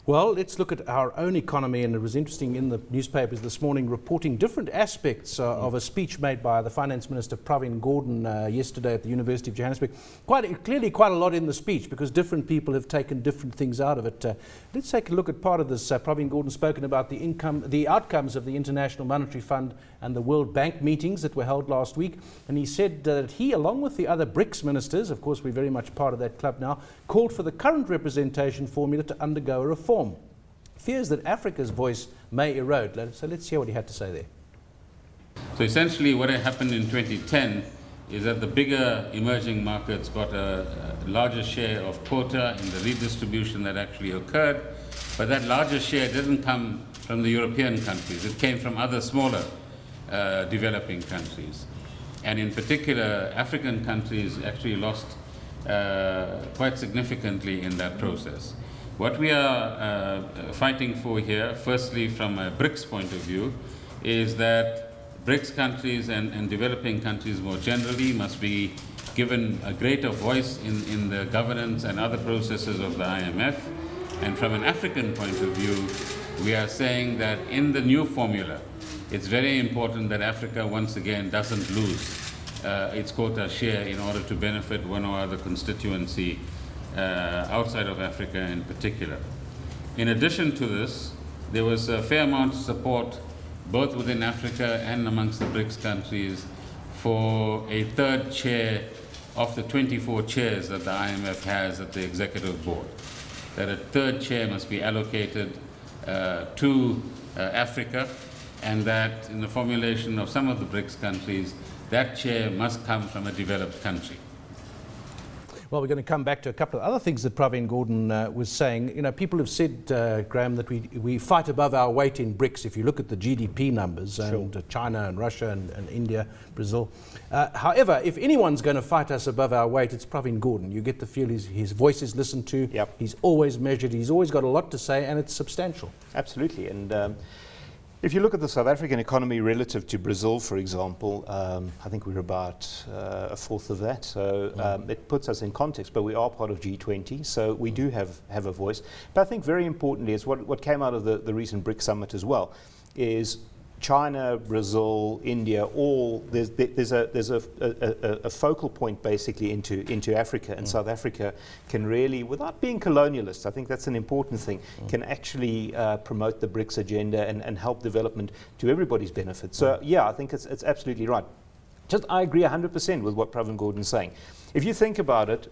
Well, let's look at our own economy, and it was interesting in the newspapers this morning reporting different aspects of a speech made by the Finance Minister Pravin Gordhan yesterday at the University of Johannesburg. Clearly quite a lot in the speech because different people have taken different things out of it. Let's take a look at part of this. Pravin Gordhan spoken about the outcomes of the International Monetary Fund and the World Bank meetings that were held last week, and he said that he, along with the other BRICS ministers, of course we're very much part of that club now, called for the current representation formula to undergo a reform. Fears that Africa's voice may erode. So let's hear what he had to say there. So essentially what happened in 2010 is that the bigger emerging markets got a larger share of quota in the redistribution that actually occurred, but that larger share didn't come from the European countries. It came from other smaller developing countries. And in particular, African countries actually lost quite significantly in that process. What we are fighting for here, firstly from a BRICS point of view, is that BRICS countries and developing countries more generally must be given a greater voice in the governance and other processes of the IMF. And from an African point of view, we are saying that in the new formula, it's very important that Africa once again doesn't lose its quota share in order to benefit one or other constituency outside of Africa in particular. In addition to this, there was a fair amount of support both within Africa and amongst the BRICS countries for a third chair of the 24 chairs that the IMF has at the executive board. That a third chair must be allocated to Africa, and that in the formulation of some of the BRICS countries, that chair must come from a developed country. Well, we're going to come back to a couple of other things that Pravin Gordhan was saying. You know, people have said, Graham, that we fight above our weight in BRICS. If you look at the GDP numbers, and China and Russia and India, Brazil. However, if anyone's going to fight us above our weight, it's Pravin Gordhan. You get the feel his voice is listened to. Yep. He's always measured. He's always got a lot to say, and it's substantial. Absolutely. And if you look at the South African economy relative to Brazil, for example, I think we're about a fourth of that. So it puts us in context, but we are part of G20, so we do have a voice. But I think very importantly is what came out of the recent BRICS summit as well, is China, Brazil, India, all there's a focal point basically into Africa, and South Africa can really, without being colonialist, I think that's an important thing, can actually promote the BRICS agenda and help development to everybody's benefit. So yeah, I think it's absolutely right. I agree 100% with what Pravin Gordhan is saying. If you think about it,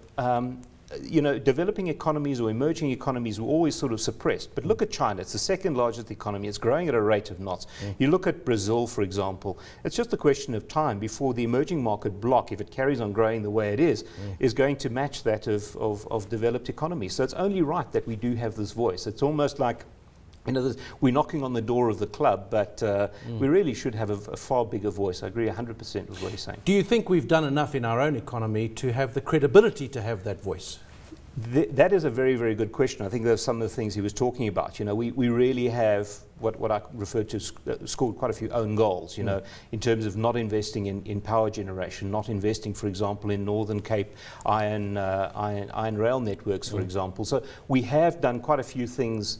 you know, developing economies or emerging economies were always sort of suppressed. But look at China. It's the second largest economy. It's growing at a rate of knots. You look at Brazil, for example. It's just a question of time before the emerging market block, if it carries on growing the way it is going to match that of developed economies. So it's only right that we do have this voice. It's almost like, you know, we're knocking on the door of the club, but we really should have a far bigger voice. I agree 100% with what he's saying. Do you think we've done enough in our own economy to have the credibility to have that voice? That is a very, very good question. I think there's some of the things he was talking about. You know, we really have what I refer to scored quite a few own goals, you know, in terms of not investing in power generation, not investing, for example, in Northern Cape iron rail networks, for example. So we have done quite a few things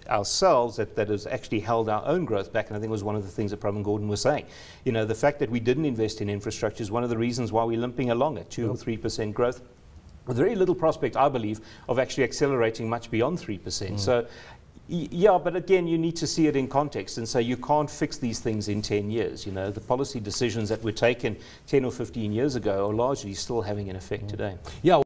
ourselves that has actually held our own growth back, and I think it was one of the things that Pravin Gordhan was saying. You know, the fact that we didn't invest in infrastructure is one of the reasons why we're limping along at 2 or 3% growth, with very little prospect, I believe, of actually accelerating much beyond 3%. So, yeah, but again, you need to see it in context and say you can't fix these things in 10 years. You know, the policy decisions that were taken 10 or 15 years ago are largely still having an effect today. Yeah.